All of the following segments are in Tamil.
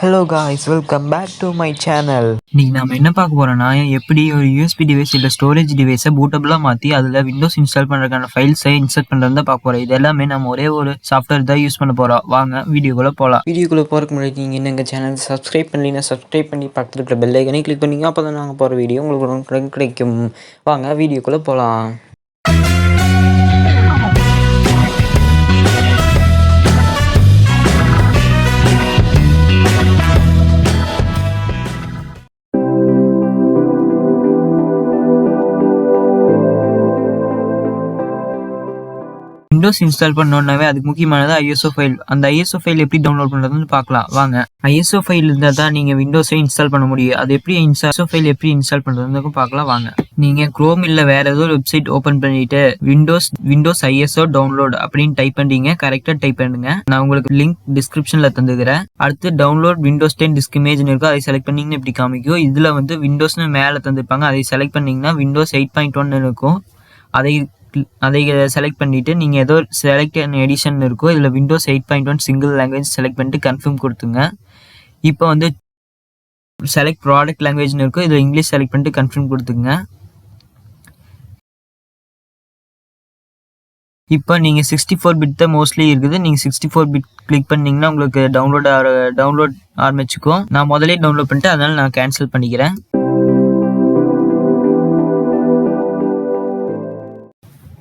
Hello guys, welcome back to my channel. இன்னைக்கு நம்ம என்ன பார்க்க போறோம்னா, எப்படி ஒரு யூஎஸ்பி டிவைஸ் இல்லை ஸ்டோரேஜ் டிவைஸை பூட்டபிளாக மாற்றி அதில் விண்டோஸ் இன்ஸ்டால் பண்ணுறதுக்கான ஃபைல்ஸை இன்ஸ்டால் பண்ணுறது தான் பார்க்க போகிறோம். இது எல்லாமே நம்ம ஒரே ஒரு சாஃப்ட்வேர் தான் யூஸ் பண்ண போகிறோம். வாங்க வீடியோக்குள்ளே போகலாம். வீடியோக்குள்ளே போகிறதுக்கு முன்னாடி நீங்கள் என்ன எங்கள் சேனல் சப்ஸ்கிரைப் பண்ணலீங்கன்னா சப்ஸ்கிரைப் பண்ணி பக்கத்தில் இருக்கிற பெல் ஐக்கனே கிளிக் பண்ணிங்க. அப்போ தான் நாங்கள் போகிற வீடியோ உங்களுக்கு கிடைக்கும். வாங்க வீடியோக்குள்ளே போகலாம். விண்டோஸ் இன்ஸ்டால் பண்ணோன்னாவே அதுக்கு முக்கியமானது ஐஎஸ்ஓ ஃபைல். அந்த ஐஎஸ்ஓ ஃபைல் எப்படி டவுன்லோட் பண்ணுறதுன்னு பார்க்கலாம் வாங்க. ஐஎஸ்ஓ ஃபைல் இருந்தால் தான் நீங்கள் விண்டோஸை இன்ஸ்டால் பண்ண முடியும். அது எப்படி ஐஎஸ்ஓ ஃபைல் எப்படி இன்ஸ்டால் பண்ணுறதுன்னு பார்க்கலாம் வாங்க. நீங்கள் குரோம் இல்லை வேறு ஏதோ ஒரு வெப்சைட் ஓப்பன் பண்ணிவிட்டு விண்டோஸ் ஐஎஸ்ஓ டவுன்லோட் அப்படின்னு டைப் பண்ணுறீங்க. கரெக்டாக டைப் பண்ணுங்க. நான் உங்களுக்கு லிங்க் டிஸ்கிரிப்ஷனில் தந்துக்கிறேன். அடுத்து டவுன்லோட் விண்டோஸ் 10 டிஸ்க் இமேஜ்னு இருக்கும். அதை செலக்ட் பண்ணிங்கன்னு இப்படி காமிக்கும். இதில் வந்து விண்டோஸ்னு மேலே தந்துருப்பாங்க. அதை செலக்ட் பண்ணிங்கன்னா விண்டோஸ் 8.1 இருக்கும். அதை செலக்ட் பண்ணிவிட்டு நீங்கள் ஏதோ செலக்ட் எடிஷன் இருக்கோ இதில் விண்டோஸ் 8.1 சிங்கிள் லாங்குவேஜ் செலக்ட் பண்ணிட்டு கன்ஃபார்ம் கொடுத்துங்க. இப்போ வந்து செலக்ட் ப்ராடக்ட் லாங்குவேஜ்னு இருக்கோ இதில் இங்கிலீஷ் செலக்ட் பண்ணிட்டு கன்ஃபார்ம் கொடுத்துங்க. இப்போ நீங்கள் 64 பிட் தான் மோஸ்ட்லி இருக்குது. நீங்கள் 64 பிட் கிளிக் பண்ணிங்கன்னா உங்களுக்கு டவுன்லோட் ஆரம்பிச்சுக்கும். நான் முதலே டவுன்லோட் பண்ணிட்டு அதனால் நான் கேன்சல் பண்ணிக்கிறேன்.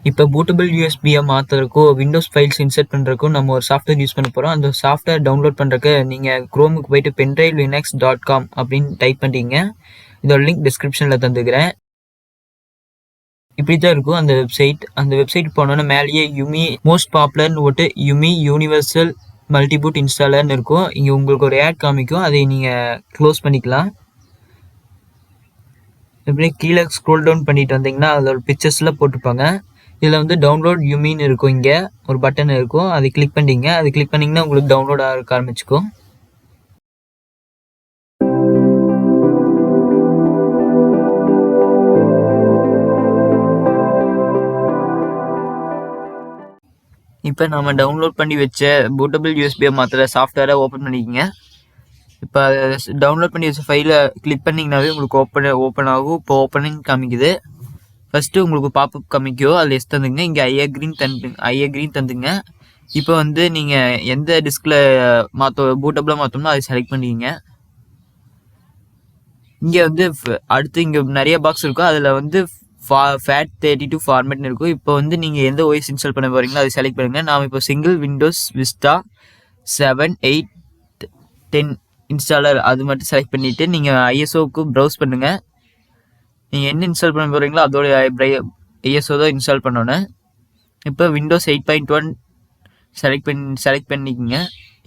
இப்போ பூட்டபிள் யூஎஸ்பியை மாற்றுறதுக்கோ விண்டோஸ் ஃபைல்ஸ் இன்சர்ட் பண்ணுறதுக்கும் நம்ம ஒரு சாஃப்ட்வேர் யூஸ் பண்ண போகிறோம். அந்த சாஃப்ட்வேர் டவுன்லோட் பண்ணுறதுக்கு நீங்கள் குரோமுக்கு போயிட்டு pendrivelinux.com அப்படின்னு டைப் பண்ணிட்டீங்க. இதோட லிங்க் டிஸ்கிரிப்ஷனில் தந்துக்கிறேன். இப்படி தான் இருக்கும் அந்த வெப்சைட். அந்த வெப்சைட் போனோன்னா மேலேயே யுமி மோஸ்ட் பாப்புலர்னு போட்டு யுமி யூனிவர்சல் மல்டிபூட் இன்ஸ்டாலர்னு இருக்கும். இங்கே உங்களுக்கு ஒரு ஆட் காமிக்கும். அதை நீங்கள் க்ளோஸ் பண்ணிக்கலாம். இப்படி கீழே ஸ்க்ரோல் டவுன் பண்ணிட்டு வந்தீங்கன்னா அதோட பிக்சர்ஸ்லாம் போட்டுப்பாங்க. இதில் வந்து டவுன்லோட் யுமின்னு இருக்கும். இங்கே ஒரு பட்டன் இருக்கும். அதை கிளிக் பண்ணிங்க. அது கிளிக் பண்ணிங்கன்னா உங்களுக்கு டவுன்லோட் ஆக ஆரம்பிச்சுக்கும். இப்போ நம்ம டவுன்லோட் பண்ணி வச்ச பூட்டபிள் யூஎஸ்பியை மாற்றுற சாஃப்ட்வேரை ஓப்பன் பண்ணிக்கோங்க. இப்போ டவுன்லோட் பண்ணி வச்ச ஃபைலை கிளிக் பண்ணிங்கனாவே உங்களுக்கு ஓப்பன் ஆகும். இப்போ ஓப்பனிங் காமிக்குது. ஃபஸ்ட்டு உங்களுக்கு பாப்அப் காமிக்கும். அதில் எஸ் தந்துங்க. இங்கே ஐ அக்ரீன் தந்துங்க. இப்போ வந்து நீங்கள் எந்த டிஸ்கில் பூட்டபிளாக மாற்றோம்னா அதை செலக்ட் பண்ணிக்கிங்க. இங்கே வந்து அடுத்து இங்கே நிறைய பாக்ஸ் இருக்கும். அதில் வந்து FAT32 ஃபார்மேட்னு இருக்கும். இப்போ வந்து நீங்கள் எந்த OS இன்ஸ்டால் பண்ண போகிறீங்களோ அதை செலக்ட் பண்ணுங்கள். நாம் இப்போ சிங்கிள் விண்டோஸ் விஸ்டா 7, 8, 10 இன்ஸ்டாலர் அது மட்டும் செலக்ட் பண்ணிவிட்டு நீங்கள் ஐஎஸ்ஓவுக்கு ப்ரௌஸ் பண்ணுங்கள். நீங்கள் என்ன இன்ஸ்டால் பண்ண போகிறீங்களோ அதோட ஐஎஸ்ஓ தான் இன்ஸ்டால் பண்ணோன்னே. இப்போ விண்டோஸ் 8.1 செலக்ட் பண்ணிக்கோங்க.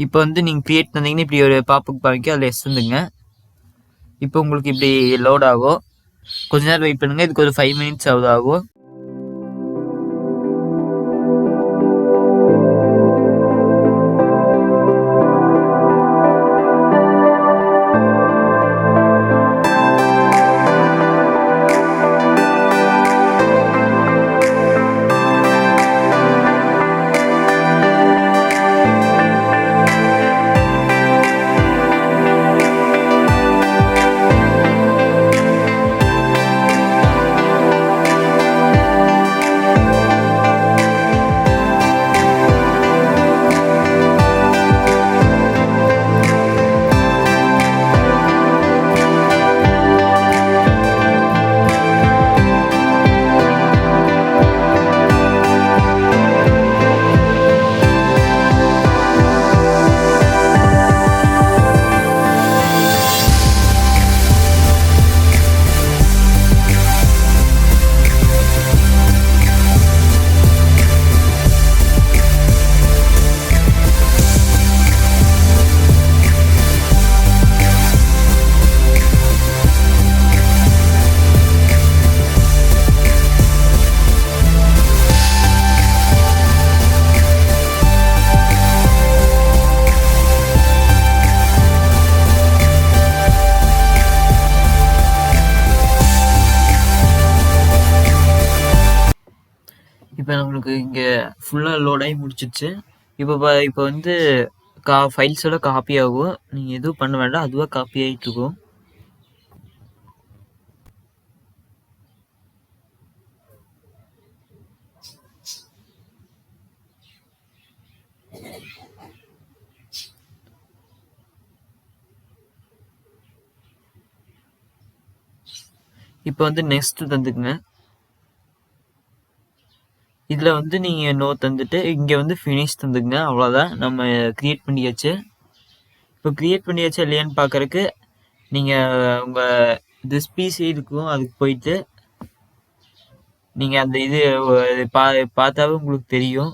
இப்போ வந்து நீங்கள் க்ரியேட் தந்தீங்கன்னா இப்படி ஒரு பாப்பப் காமிக்கும். அதில் எஸ் தந்துங்க. இப்போ உங்களுக்கு இப்படி லோட் ஆகும். கொஞ்ச நேரம் வெயிட் பண்ணுங்கள். இதுக்கு ஒரு 5 மினிட்ஸ் ஆகும். இப்போ நம்மளுக்கு இங்கே ஃபுல்லாக லோடாகி முடிச்சிடுச்சு. இப்போ வந்து ஃபைல்ஸோட காப்பி ஆகும். நீங்கள் எதுவும் பண்ண வேண்டாம், அதுவாக காப்பி ஆகிட்டு இருக்கும். இப்போ வந்து நெக்ஸ்ட் தந்துக்குங்க. இதில் வந்து நீங்கள் நோ தந்துட்டு இங்கே வந்து ஃபினிஷ் தந்துக்குங்க. அவ்வளோதான், நம்ம க்ரியேட் பண்ணியாச்சு. இப்போ க்ரியேட் பண்ணியாச்சு இல்லையான்னு பார்க்குறக்கு நீங்கள் உங்கள் திஸ் பிசி இருக்கும், அதுக்கு போயிட்டு நீங்கள் அந்த இது பார்த்தாவே உங்களுக்கு தெரியும்.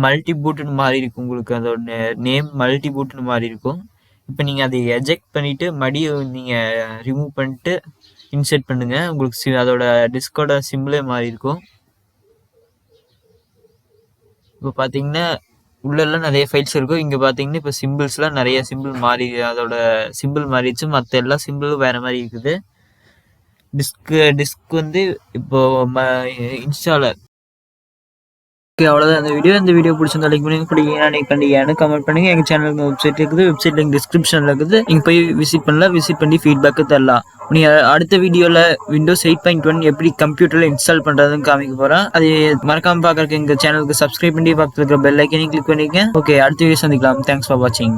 மல்டி பூட்டுன்னு மாறி இருக்கும், உங்களுக்கு அதோட நேம் மல்டி பூட்டுன்னு மாறி இருக்கும். இப்போ நீங்கள் அதை எஜெக்ட் பண்ணிவிட்டு மறுபடியும் நீங்கள் ரிமூவ் பண்ணிட்டு இன்சர்ட் பண்ணுங்கள். உங்களுக்கு அதோட டிஸ்கோட சிம்பிளே மாறி இருக்கும். இப்போ பார்த்தீங்கன்னா உள்ளெல்லாம் நிறைய ஃபைல்ஸ் இருக்கும். இங்கே பார்த்தீங்கன்னா இப்போ சிம்பிள்ஸ்லாம் நிறைய சிம்பிள் மாறி, அதோட சிம்பிள் மாறிடுச்சு. மற்ற எல்லா சிம்பிளும் வேறு மாதிரி இருக்குது. டிஸ்க் வந்து இப்போ இன்ஸ்டாலர். ஓகே, அவ்வளோதான் இந்த வீடியோ பிடிச்சிருந்தா லைக் பண்ணி கமெண்ட் பண்ணுங்க. எங்கள் சேனலுக்கு வெப்சைட் இருக்குது, வெப்சைட் லிங்க் டிஸ்கிரிப்ஷனில் இருக்குது. நீங்கள் போய் விசிட் பண்ணலாம், விசிட் பண்ணி ஃபீட்பேக்கு தரலாம். நீங்கள் அடுத்த வீடியோவில் விண்டோஸ் 8.1 எப்படி கம்ப்யூட்டரில் இன்ஸ்டால் பண்ணுறதுன்னு காமிக்க போகிறேன். அது மறக்காமல் பார்க்குறக்கு எங்கள் சேனலுக்கு சப்ஸ்கிரைப் பண்ணி பக்கத்தில் இருக்கிற பெல் ஐக்கனையும் கிளிக் பண்ணிக்கங்க. ஓகே, அடுத்த வீடியோ சந்திக்கலாம். தேங்க்ஸ் ஃபார் வாட்சிங்.